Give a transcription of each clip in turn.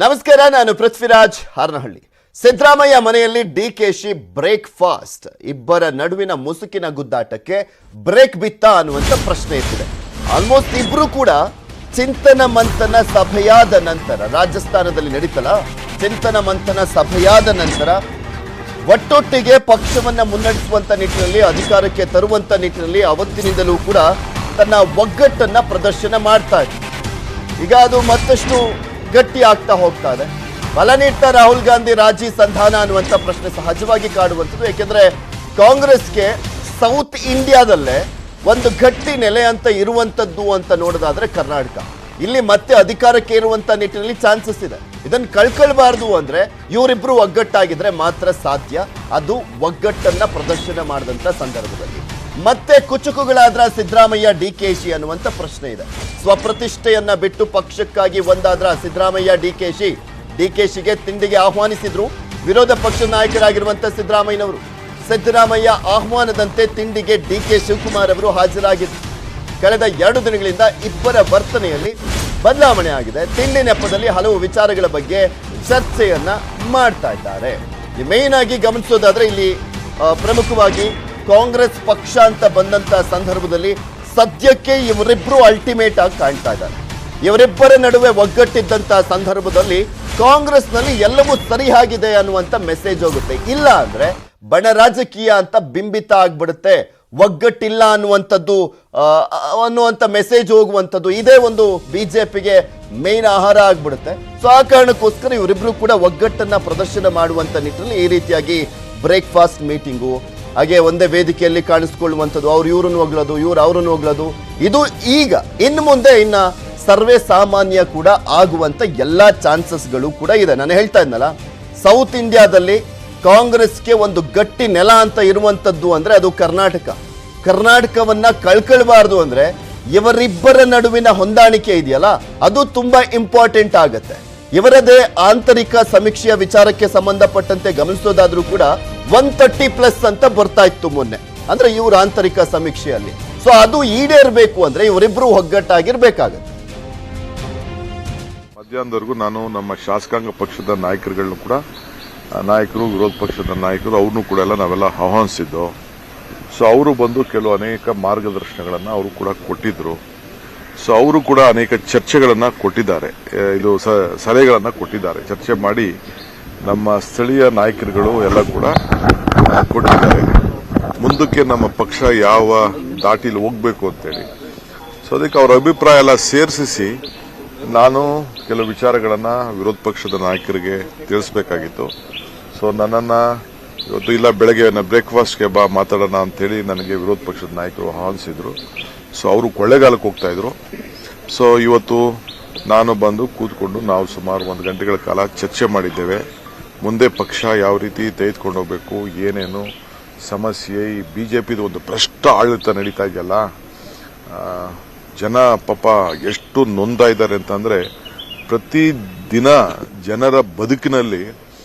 ನಮಸ್ಕಾರ, ನಾನು ಪೃಥ್ವಿರಾಜ್ ಹಾರನಹಳ್ಳಿ. ಸಿದ್ದರಾಮಯ್ಯ ಮನೆಯಲ್ಲಿ ಡಿಕೆಶಿ ಬ್ರೇಕ್ಫಾಸ್ಟ್. ಇಬ್ಬರ ನಡುವಿನ ಮುಸುಕಿನ ಗುದ್ದಾಟಕ್ಕೆ ಬ್ರೇಕ್ ಬಿತ್ತ ಅನ್ನುವಂಥ ಪ್ರಶ್ನೆ ಇಟ್ಟಿದೆ. ಆಲ್ಮೋಸ್ಟ್ ಇಬ್ರು ಕೂಡ ಚಿಂತನ ಮಂಥನ ಸಭೆಯಾದ ನಂತರ, ರಾಜಸ್ಥಾನದಲ್ಲಿ ನಡೀತಲ್ಲ ಚಿಂತನ ಮಂಥನ ಸಭೆಯಾದ ನಂತರ ಒಟ್ಟೊಟ್ಟಿಗೆ ಪಕ್ಷವನ್ನ ಮುನ್ನಡೆಸುವಂತ ನಿಟ್ಟಿನಲ್ಲಿ, ಅಧಿಕಾರಕ್ಕೆ ತರುವಂತ ನಿಟ್ಟಿನಲ್ಲಿ ಅವತ್ತಿನಿಂದಲೂ ಕೂಡ ತನ್ನ ಒಗ್ಗಟ್ಟನ್ನ ಪ್ರದರ್ಶನ ಮಾಡ್ತಾ ಇದೆ. ಈಗ ಅದು ಮತ್ತಷ್ಟು ಗಟ್ಟಿ ಆಗ್ತಾ ಹೋಗ್ತಾ ಇದೆ. ಬಲ ನೀಡ್ತಾ ರಾಹುಲ್ ಗಾಂಧಿ ರಾಜಿ ಸಂಧಾನ ಅನ್ನುವಂಥ ಪ್ರಶ್ನೆ ಸಹಜವಾಗಿ ಕಾಡುವಂಥದ್ದು. ಯಾಕೆಂದ್ರೆ ಕಾಂಗ್ರೆಸ್ಗೆ ಸೌತ್ ಇಂಡಿಯಾದಲ್ಲೇ ಒಂದು ಗಟ್ಟಿ ನೆಲೆ ಅಂತ ಇರುವಂಥದ್ದು ಅಂತ ನೋಡೋದಾದ್ರೆ ಕರ್ನಾಟಕ. ಇಲ್ಲಿ ಮತ್ತೆ ಅಧಿಕಾರಕ್ಕೆ ಇರುವಂತ ನಿಟ್ಟಿನಲ್ಲಿ ಚಾನ್ಸಸ್ ಇದೆ. ಇದನ್ನು ಕಳ್ಕೊಳ್ಬಾರ್ದು ಅಂದ್ರೆ ಇವರಿಬ್ರು ಒಗ್ಗಟ್ಟಾಗಿದ್ರೆ ಮಾತ್ರ ಸಾಧ್ಯ. ಅದು ಒಗ್ಗಟ್ಟನ್ನ ಪ್ರದರ್ಶನ ಮಾಡಿದಂತ ಸಂದರ್ಭದಲ್ಲಿ ಮತ್ತೆ ಕುಚುಕುಗಳಾದ್ರ ಸಿದ್ದರಾಮಯ್ಯ ಡಿಕೆಶಿ ಅನ್ನುವಂಥ ಪ್ರಶ್ನೆ ಇದೆ. ಸ್ವಪ್ರತಿಷ್ಠೆಯನ್ನ ಬಿಟ್ಟು ಪಕ್ಷಕ್ಕಾಗಿ ಒಂದಾದ್ರ ಸಿದ್ದರಾಮಯ್ಯ ಡಿಕೆಶಿಗೆ ತಿಂಡಿಗೆ ಆಹ್ವಾನಿಸಿದ್ರು ವಿರೋಧ ಪಕ್ಷದ ನಾಯಕರಾಗಿರುವಂತ ಸಿದ್ದರಾಮಯ್ಯನವರು. ಸಿದ್ದರಾಮಯ್ಯ ಆಹ್ವಾನದಂತೆ ತಿಂಡಿಗೆ ಡಿಕೆ ಶಿವಕುಮಾರ್ ಅವರು ಹಾಜರಾಗಿದ್ರು. ಕಳೆದ 2 ದಿನಗಳಿಂದ ಇಬ್ಬರ ವರ್ತನೆಯಲ್ಲಿ ಬದಲಾವಣೆ ಆಗಿದೆ. ತಿಂಡಿ ನೆಪದಲ್ಲಿ ಹಲವು ವಿಚಾರಗಳ ಬಗ್ಗೆ ಚರ್ಚೆಯನ್ನ ಮಾಡ್ತಾ ಇದ್ದಾರೆ. ಮೇನ್ ಆಗಿ ಗಮನಿಸೋದಾದ್ರೆ ಇಲ್ಲಿ ಪ್ರಮುಖವಾಗಿ ಕಾಂಗ್ರೆಸ್ ಪಕ್ಷ ಅಂತ ಬಂದಂತ ಸಂದರ್ಭದಲ್ಲಿ ಸದ್ಯಕ್ಕೆ ಇವರಿಬ್ರು ಅಲ್ಟಿಮೇಟ್ ಆಗಿ ಕಾಣ್ತಾ ಇದ್ದಾರೆ. ಇವರಿಬ್ಬರ ನಡುವೆ ಒಗ್ಗಟ್ಟಿದ್ದಂತ ಸಂದರ್ಭದಲ್ಲಿ ಕಾಂಗ್ರೆಸ್ನಲ್ಲಿ ಎಲ್ಲವೂ ಸರಿಯಾಗಿದೆ ಅನ್ನುವಂಥ ಮೆಸೇಜ್ ಹೋಗುತ್ತೆ. ಇಲ್ಲ ಅಂದ್ರೆ ಬಣ ರಾಜಕೀಯ ಅಂತ ಬಿಂಬಿತ ಆಗ್ಬಿಡುತ್ತೆ. ಒಗ್ಗಟ್ಟಿಲ್ಲ ಅನ್ನುವಂಥ ಮೆಸೇಜ್ ಹೋಗುವಂಥದ್ದು ಇದೇ ಒಂದು ಬಿಜೆಪಿಗೆ ಮೇನ್ ಆಹಾರ ಆಗ್ಬಿಡುತ್ತೆ. ಸೊ ಆ ಕಾರಣಕ್ಕೋಸ್ಕರ ಇವರಿಬ್ರು ಕೂಡ ಒಗ್ಗಟ್ಟನ್ನ ಪ್ರದರ್ಶನ ಮಾಡುವಂತ ನಿಟ್ಟಿನಲ್ಲಿ ಈ ರೀತಿಯಾಗಿ ಬ್ರೇಕ್ಫಾಸ್ಟ್ ಮೀಟಿಂಗು, ಹಾಗೆ ಒಂದೇ ವೇದಿಕೆಯಲ್ಲಿ ಕಾಣಿಸ್ಕೊಳ್ಳುವಂಥದ್ದು, ಅವ್ರು ಇವ್ರನ್ನ ಹೋಗ್ಲೋದು, ಇವ್ರು ಅವ್ರನ್ನ ಹೋಗ್ಲೋದು, ಇದು ಈಗ ಇನ್ನು ಮುಂದೆ ಇನ್ನ ಸರ್ವೇ ಸಾಮಾನ್ಯ ಕೂಡ ಆಗುವಂತ ಎಲ್ಲಾ ಚಾನ್ಸಸ್ಗಳು ಕೂಡ ಇದೆ. ನಾನು ಹೇಳ್ತಾ ಇದ್ನಲ್ಲ, ಸೌತ್ ಇಂಡಿಯಾದಲ್ಲಿ ಕಾಂಗ್ರೆಸ್ಗೆ ಒಂದು ಗಟ್ಟಿ ನೆಲ ಅಂತ ಇರುವಂತದ್ದು ಅಂದ್ರೆ ಅದು ಕರ್ನಾಟಕವನ್ನ ಕಳ್ಕೊಳ್ಬಾರ್ದು ಅಂದ್ರೆ ಇವರಿಬ್ಬರ ನಡುವಿನ ಹೊಂದಾಣಿಕೆ ಇದೆಯಲ್ಲ ಅದು ತುಂಬಾ ಇಂಪಾರ್ಟೆಂಟ್ ಆಗತ್ತೆ. ಇವರದೇ ಆಂತರಿಕ ಸಮೀಕ್ಷೆಯ ವಿಚಾರಕ್ಕೆ ಸಂಬಂಧಪಟ್ಟಂತೆ ಗಮನಿಸೋದಾದ್ರೂ ಕೂಡ 130+ ಅಂತ ಬರ್ತಾ ಇತ್ತು ಮೊನ್ನೆ, ಅಂದ್ರೆ ಇವ್ರ ಆಂತರಿಕ ಸಮೀಕ್ಷೆಯಲ್ಲಿ. ಸೊ ಅದು ಈಡೇರ್ಬೇಕು ಅಂದ್ರೆ ಇವರಿಬ್ರು ಒಗ್ಗಟ್ಟಾಗಿರ್ಬೇಕಾಗತ್ತೆ. ಮಧ್ಯಾಹ್ನದವರೆಗೂ ನಾನು ನಮ್ಮ ಶಾಸಕಾಂಗ ಪಕ್ಷದ ನಾಯಕರುಗಳನ್ನು ಕೂಡ, ನಾಯಕರು, ವಿರೋಧ ಪಕ್ಷದ ನಾಯಕರು, ಅವ್ರನ್ನೂ ಕೂಡ ನಾವೆಲ್ಲ ಆಹ್ವಾನಿಸಿದ್ದು. ಸೊ ಅವರು ಬಂದು ಅನೇಕ ಮಾರ್ಗದರ್ಶನಗಳನ್ನು ಅವರು ಕೂಡ ಕೊಟ್ಟಿದ್ರು. ಸೊ ಅವರು ಕೂಡ ಅನೇಕ ಚರ್ಚೆಗಳನ್ನು ಕೊಟ್ಟಿದ್ದಾರೆ, ಇದು ಸಲಹೆಗಳನ್ನು ಕೊಟ್ಟಿದ್ದಾರೆ. ಚರ್ಚೆ ಮಾಡಿ ನಮ್ಮ ಸ್ಥಳೀಯ ನಾಯಕರುಗಳು ಎಲ್ಲ ಕೂಡ ಕೊಟ್ಟಿದ್ದಾರೆ. ಮುಂದಕ್ಕೆ ನಮ್ಮ ಪಕ್ಷ ಯಾವ ದಾಟಿಲಿ ಹೋಗ್ಬೇಕು ಅಂತೇಳಿ. ಸೊ ಅದಕ್ಕೆ ಅವರ ಅಭಿಪ್ರಾಯ ಎಲ್ಲ ಸೇರಿಸಿ ನಾನು ಕೆಲವು ವಿಚಾರಗಳನ್ನು ವಿರೋಧ ಪಕ್ಷದ ನಾಯಕರಿಗೆ ತಿಳಿಸಬೇಕಾಗಿತ್ತು. ಸೊ ನನ್ನನ್ನು ಇವತ್ತು ಇಲ್ಲ ಬೆಳಗ್ಗೆ ಬ್ರೇಕ್ಫಾಸ್ಟ್ಗೆ ಬಾ ಮಾತಾಡೋಣ ಅಂತೇಳಿ ನನಗೆ ವಿರೋಧ ಪಕ್ಷದ ನಾಯಕರು ಆಹ್ವಾನಿಸಿದ್ರು. ಸೊ ಅವರು ಕೊಳ್ಳೇಗಾಲಕ್ಕೆ ಹೋಗ್ತಾ ಇದ್ರು. ಸೊ ಇವತ್ತು ನಾನು ಬಂದು ಕೂತ್ಕೊಂಡು ನಾವು ಸುಮಾರು 1 ಗಂಟೆಗಳ ಕಾಲ ಚರ್ಚೆ ಮಾಡಿದ್ದೇವೆ. ಮುಂದೆ ಪಕ್ಷ ಯಾವ ರೀತಿ ತೆಗೆದುಕೊಂಡು ಹೋಗಬೇಕು, ಏನೇನು ಸಮಸ್ಯೆ, ಈ ಬಿಜೆಪಿದು ಒಂದು ಭ್ರಷ್ಟ ಆಡಳಿತ ನಡೀತಾ ಇದೆಯಲ್ಲ, ಜನ ಪಾಪ ಎಷ್ಟು ನೊಂದ ಇದ್ದಾರೆ ಅಂತಂದ್ರೆ ಪ್ರತಿದಿನ ಜನರ ಬದುಕಿನಲ್ಲಿ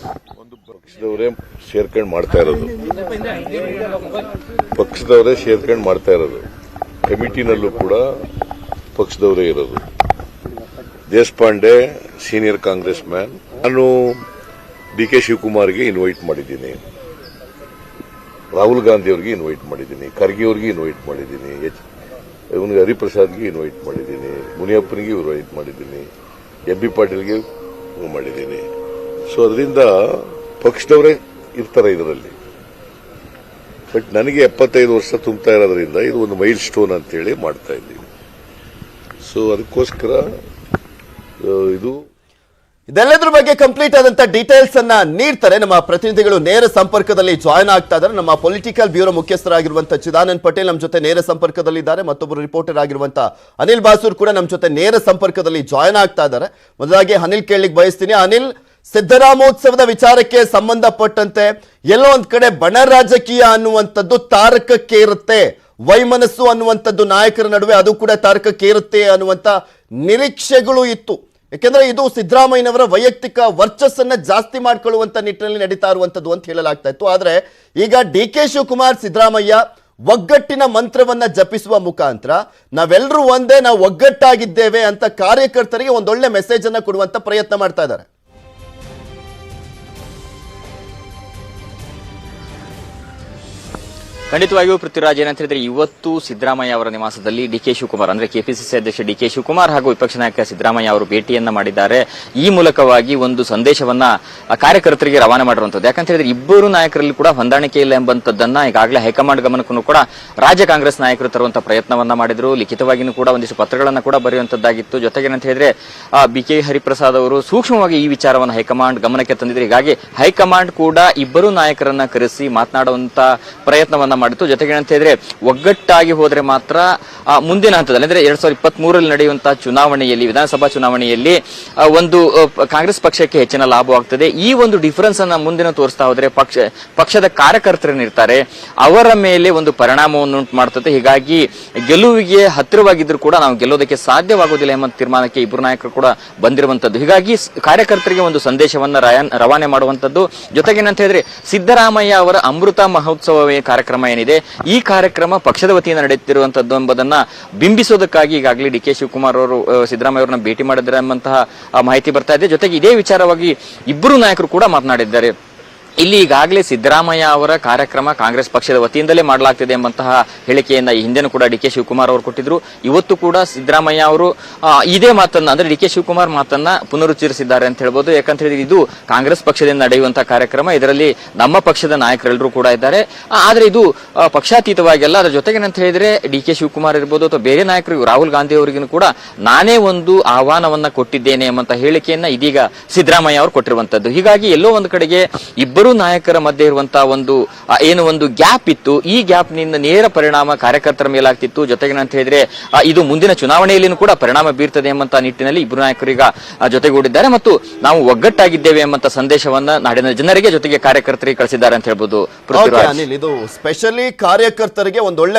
ಒಂದು ಪಕ್ಷದವರೇ ಸೇರ್ಕೊಂಡು ಮಾಡ್ತಾ ಇರೋದು, ಕಮಿಟಿನಲ್ಲೂ ಕೂಡ ಪಕ್ಷದವರೇ ಇರೋದು. ದೇಶಪಾಂಡೆ ಸೀನಿಯರ್ ಕಾಂಗ್ರೆಸ್ ಮ್ಯಾನ್, ನಾನು ಡಿಕೆ ಶಿವಕುಮಾರ್ಗೆ ಇನ್ವೈಟ್ ಮಾಡಿದ್ದೀನಿ, ರಾಹುಲ್ ಗಾಂಧಿ ಅವರಿಗೆ ಇನ್ವೈಟ್ ಮಾಡಿದ್ದೀನಿ, ಖರ್ಗೆ ಅವರಿಗೆ ಇನ್ವೈಟ್ ಮಾಡಿದ್ದೀನಿ, ಇವನಿಗೆ ಹರಿಪ್ರಸಾದ್ಗೆ ಇನ್ವೈಟ್ ಮಾಡಿದ್ದೀನಿ, ಮುನಿಯಪ್ಪನಿಗೆ ಇನ್ವೈಟ್ ಮಾಡಿದ್ದೀನಿ, ಎಂ ಬಿ ಪಾಟೀಲ್ಗೆ ಮಾಡಿದ್ದೀನಿ. ಸೊ ಅದರಿಂದ ಪಕ್ಷದವರೇ ಇರ್ತಾರೆ ಇದರಲ್ಲಿ. ಬಟ್ ನನಗೆ 75 ವರ್ಷ ತುಂಬ್ತಾ ಇರೋದ್ರಿಂದ ಇದು ಒಂದು ಮೈಲ್ ಸ್ಟೋನ್ ಅಂತೇಳಿ ಮಾಡ್ತಾ ಇದ್ದೀವಿ. ಸೊ ಅದಕ್ಕೋಸ್ಕರ ಇದೆಲ್ಲದ್ರ ಬಗ್ಗೆ ಕಂಪ್ಲೀಟ್ ಆದಂತ ಡೀಟೇಲ್ಸ್ ಅನ್ನ ನೀಡ್ತಾರೆ ನಮ್ಮ ಪ್ರತಿನಿಧಿಗಳು. ನೇರ ಸಂಪರ್ಕದಲ್ಲಿ ಜಾಯ್ನ್ ಆಗ್ತಾ ಇದ್ದಾರೆ. ನಮ್ಮ ಪೊಲಿಟಿಕಲ್ ಬ್ಯೂರೋ ಮುಖ್ಯಸ್ಥರಾಗಿರುವಂತಹ ಚಿದಾನಂದ್ ಪಟೇಲ್ ನಮ್ಮ ಜೊತೆ ನೇರ ಸಂಪರ್ಕದಲ್ಲಿದ್ದಾರೆ. ಮತ್ತೊಬ್ಬರು ರಿಪೋರ್ಟರ್ ಆಗಿರುವಂತಹ ಅನಿಲ್ ಬಾಸೂರ್ ಕೂಡ ನಮ್ಮ ಜೊತೆ ನೇರ ಸಂಪರ್ಕದಲ್ಲಿ ಜಾಯ್ನ್ ಆಗ್ತಾ ಇದ್ದಾರೆ. ಮೊದಲಾಗಿ ಅನಿಲ್ ಕೇಳಲಿಕ್ಕೆ ಬಯಸ್ತೀನಿ. ಅನಿಲ್, ಸಿದ್ದರಾಮೋತ್ಸವದ ವಿಚಾರಕ್ಕೆ ಸಂಬಂಧಪಟ್ಟಂತೆ ಎಲ್ಲೋ ಒಂದ್ ಕಡೆ ಬಣ ರಾಜಕೀಯ ಅನ್ನುವಂಥದ್ದು ತಾರಕಕ್ಕೆ ಇರುತ್ತೆ, ವೈಮನಸ್ಸು ಅನ್ನುವಂಥದ್ದು ನಾಯಕರ ನಡುವೆ ಅದು ಕೂಡ ತಾರಕಕ್ಕೆ ಇರುತ್ತೆ ಅನ್ನುವಂಥ ನಿರೀಕ್ಷೆಗಳು ಇತ್ತು. ಯಾಕೆಂದ್ರೆ ಇದು ಸಿದ್ದರಾಮಯ್ಯನವರ ವೈಯಕ್ತಿಕ ವರ್ಚಸ್ಸನ್ನ ಜಾಸ್ತಿ ಮಾಡ್ಕೊಳ್ಳುವಂತ ನಿಟ್ಟಿನಲ್ಲಿ ನಡೀತಾ ಇರುವಂತದ್ದು ಅಂತ ಹೇಳಲಾಗ್ತಾ ಇತ್ತು. ಆದ್ರೆ ಈಗ ಡಿಕೆ ಶಿವಕುಮಾರ್ ಸಿದ್ದರಾಮಯ್ಯ ಒಗ್ಗಟ್ಟಿನ ಮಂತ್ರವನ್ನ ಜಪಿಸುವ ಮುಖಾಂತರ ನಾವೆಲ್ಲರೂ ಒಂದೇ, ನಾವು ಒಗ್ಗಟ್ಟಾಗಿದ್ದೇವೆ ಅಂತ ಕಾರ್ಯಕರ್ತರಿಗೆ ಒಂದೊಳ್ಳೆ ಮೆಸೇಜ್ ಅನ್ನ ಕೊಡುವಂತ ಪ್ರಯತ್ನ ಮಾಡ್ತಾ ಇದ್ದಾರೆ. ಖಂಡಿತವಾಗಿಯೂ ಪೃಥ್ವಿರಾಜ್ ಏನಂತ ಹೇಳಿದ್ರೆ ಇವತ್ತು ಸಿದ್ದರಾಮಯ್ಯ ಅವರ ನಿವಾಸದಲ್ಲಿ ಡಿಕೆ ಶಿವಕುಮಾರ್ ಅಂದ್ರೆ ಕೆಪಿಸಿಸಿ ಅಧ್ಯಕ್ಷ ಡಿಕೆ ಶಿವಕುಮಾರ್ ಹಾಗೂ ವಿಪಕ್ಷ ನಾಯಕ ಸಿದ್ದರಾಮಯ್ಯ ಅವರು ಭೇಟಿಯನ್ನ ಮಾಡಿದ್ದಾರೆ. ಈ ಮೂಲಕವಾಗಿ ಒಂದು ಸಂದೇಶವನ್ನ ಕಾರ್ಯಕರ್ತರಿಗೆ ರವಾನೆ ಮಾಡಿರುವಂತದ್ದು. ಯಾಕಂತ ಹೇಳಿದ್ರೆ ಇಬ್ಬರು ನಾಯಕರಲ್ಲಿ ಕೂಡ ಹೊಂದಾಣಿಕೆ ಇಲ್ಲ ಎಂಬಂತದ್ದನ್ನ ಈಗಾಗಲೇ ಹೈಕಮಾಂಡ್ ಗಮನಕ್ಕೂ ಕೂಡ ರಾಜ್ಯ ಕಾಂಗ್ರೆಸ್ ನಾಯಕರು ತರುವಂತಹ ಪ್ರಯತ್ನವನ್ನ ಮಾಡಿದ್ರು. ಲಿಖಿತವಾಗಿಯೂ ಕೂಡ ಒಂದಿಷ್ಟು ಪತ್ರಗಳನ್ನ ಕೂಡ ಬರೆಯುವಂತದ್ದಾಗಿತ್ತು. ಜೊತೆಗೆ ಏನಂತ ಹೇಳಿದ್ರೆ ಬಿ.ಕೆ. ಹರಿಪ್ರಸಾದ್ ಅವರು ಸೂಕ್ಷ್ಮವಾಗಿ ಈ ವಿಚಾರವನ್ನು ಹೈಕಮಾಂಡ್ ಗಮನಕ್ಕೆ ತಂದಿದ್ರು. ಹೀಗಾಗಿ ಹೈಕಮಾಂಡ್ ಕೂಡ ಇಬ್ಬರು ನಾಯಕರನ್ನ ಕರೆಸಿ ಮಾತನಾಡುವಂತ ಪ್ರಯತ್ನವನ್ನ ಮಾಡಿತ್ತು. ಜೊತೆಗೆ ಏನಂತ ಹೇಳಿದ್ರೆ ಒಗ್ಗಟ್ಟಾಗಿ ಹೋದ್ರೆ ಮಾತ್ರ ಮುಂದಿನ ಹಂತದಲ್ಲಿ ಅಂದ್ರೆ 2023ರಲ್ಲಿ ನಡೆಯುವಂತಹ ಚುನಾವಣೆಯಲ್ಲಿ ವಿಧಾನಸಭಾ ಚುನಾವಣೆಯಲ್ಲಿ ಒಂದು ಕಾಂಗ್ರೆಸ್ ಪಕ್ಷಕ್ಕೆ ಹೆಚ್ಚಿನ ಲಾಭವಾಗ್ತದೆ. ಈ ಒಂದು ಡಿಫರೆನ್ಸ್ ಅನ್ನ ಮುಂದಿನ ತೋರಿಸ್ತಾ ಹೋದ್ರೆ ಪಕ್ಷದ ಕಾರ್ಯಕರ್ತರೇನಿರ್ತಾರೆ ಅವರ ಮೇಲೆ ಒಂದು ಪರಿಣಾಮವನ್ನು ಉಂಟು ಮಾಡ್ತದೆ. ಹೀಗಾಗಿ ಗೆಲುವಿಗೆ ಹತ್ತಿರವಾಗಿದ್ರು ಕೂಡ ನಾವು ಗೆಲ್ಲೋದಕ್ಕೆ ಸಾಧ್ಯವಾಗುವುದಿಲ್ಲ ಎಂಬ ತೀರ್ಮಾನಕ್ಕೆ ಇಬ್ಬರು ನಾಯಕರು ಕೂಡ ಬಂದಿರುವಂತದ್ದು. ಹೀಗಾಗಿ ಕಾರ್ಯಕರ್ತರಿಗೆ ಒಂದು ಸಂದೇಶವನ್ನ ರವಾನೆ ಮಾಡುವಂತದ್ದು. ಜೊತೆಗೆ ಏನಂತ ಹೇಳಿದ್ರೆ ಸಿದ್ದರಾಮಯ್ಯ ಅವರ ಅಮೃತ ಮಹೋತ್ಸವ ಕಾರ್ಯಕ್ರಮ ಏನಿದೆ ಈ ಕಾರ್ಯಕ್ರಮ ಪಕ್ಷದ ವತಿಯಿಂದ ನಡೆಯುತ್ತಿರುವಂತದ್ದು ಎಂಬುದನ್ನ ಬಿಂಬಿಸೋದಕ್ಕಾಗಿ ಈಗಾಗಲೇ ಡಿ ಕೆ ಶಿವಕುಮಾರ್ ಅವರು ಸಿದ್ದರಾಮಯ್ಯ ಅವರನ್ನ ಭೇಟಿ ಮಾಡಿದ್ದಾರೆ ಎಂಬಂತಹ ಮಾಹಿತಿ ಬರ್ತಾ ಇದೆ. ಜೊತೆಗೆ ಇದೇ ವಿಚಾರವಾಗಿ ಇಬ್ಬರು ನಾಯಕರು ಕೂಡ ಮಾತನಾಡಿದ್ದಾರೆ. ಇಲ್ಲಿ ಈಗಾಗಲೇ ಸಿದ್ದರಾಮಯ್ಯ ಅವರ ಕಾರ್ಯಕ್ರಮ ಕಾಂಗ್ರೆಸ್ ಪಕ್ಷದ ವತಿಯಿಂದಲೇ ಮಾಡಲಾಗ್ತಿದೆ ಎಂಬಂತಹ ಹೇಳಿಕೆಯನ್ನ ಈ ಹಿಂದೆನೂ ಕೂಡ ಡಿ ಕೆ ಶಿವಕುಮಾರ್ ಅವರು ಕೊಟ್ಟಿದ್ರು. ಇವತ್ತು ಕೂಡ ಸಿದ್ದರಾಮಯ್ಯ ಅವರು ಇದೇ ಮಾತನ್ನ ಅಂದ್ರೆ ಡಿ ಕೆ ಶಿವಕುಮಾರ್ ಮಾತನ್ನ ಪುನರುಚ್ಚರಿಸಿದ್ದಾರೆ ಅಂತ ಹೇಳ್ಬೋದು. ಯಾಕಂತ ಹೇಳಿದ್ರೆ ಇದು ಕಾಂಗ್ರೆಸ್ ಪಕ್ಷದಿಂದ ನಡೆಯುವಂತಹ ಕಾರ್ಯಕ್ರಮ, ಇದರಲ್ಲಿ ನಮ್ಮ ಪಕ್ಷದ ನಾಯಕರೆಲ್ಲರೂ ಕೂಡ ಇದ್ದಾರೆ. ಆದ್ರೆ ಇದು ಪಕ್ಷಾತೀತವಾಗಿ ಅಲ್ಲ. ಅದರ ಜೊತೆಗೆ ಅಂತ ಹೇಳಿದ್ರೆ ಡಿ ಕೆ ಶಿವಕುಮಾರ್ ಇರ್ಬೋದು ಅಥವಾ ಬೇರೆ ನಾಯಕರು ರಾಹುಲ್ ಗಾಂಧಿ ಅವರಿಗೂ ಕೂಡ ನಾನೇ ಒಂದು ಆಹ್ವಾನವನ್ನ ಕೊಟ್ಟಿದ್ದೇನೆ ಎಂಬಂತ ಹೇಳಿಕೆಯನ್ನ ಇದೀಗ ಸಿದ್ದರಾಮಯ್ಯ ಅವರು ಕೊಟ್ಟಿರುವಂತದ್ದು. ಹೀಗಾಗಿ ಎಲ್ಲೋ ಒಂದು ಕಡೆಗೆ ಇಬ್ಬರು ನಾಯಕರ ಮಧ್ಯೆ ಇರುವಂತಹ ಒಂದು ಗ್ಯಾಪ್ ಇತ್ತು. ಈ ಗ್ಯಾಪ್ ನಿಂದ ನೇರ ಪರಿಣಾಮ ಕಾರ್ಯಕರ್ತರ ಮೇಲಾಗ್ತಿತ್ತು. ಜೊತೆಗೆ ಅಂತ ಹೇಳಿದ್ರೆ ಇದು ಮುಂದಿನ ಚುನಾವಣೆಯಲ್ಲಿಯೂ ಕೂಡ ಪರಿಣಾಮ ಬೀರ್ತದೆ ಎಂಬಂತ ನಿಟ್ಟಿನಲ್ಲಿ ಇಬ್ಬರು ನಾಯಕರು ಈಗ ಜೊತೆಗೂಡಿದ್ದಾರೆ ಮತ್ತು ನಾವು ಒಗ್ಗಟ್ಟಾಗಿದ್ದೇವೆ ಎಂಬಂತ ಸಂದೇಶವನ್ನ ನಾಡಿನ ಜನರಿಗೆ ಜೊತೆಗೆ ಕಾರ್ಯಕರ್ತರಿಗೆ ಕಳಿಸಿದ್ದಾರೆ ಅಂತ ಹೇಳ್ಬೋದು. ಇದು ಸ್ಪೆಷಲಿ ಕಾರ್ಯಕರ್ತರಿಗೆ ಒಂದೊಳ್ಳೆ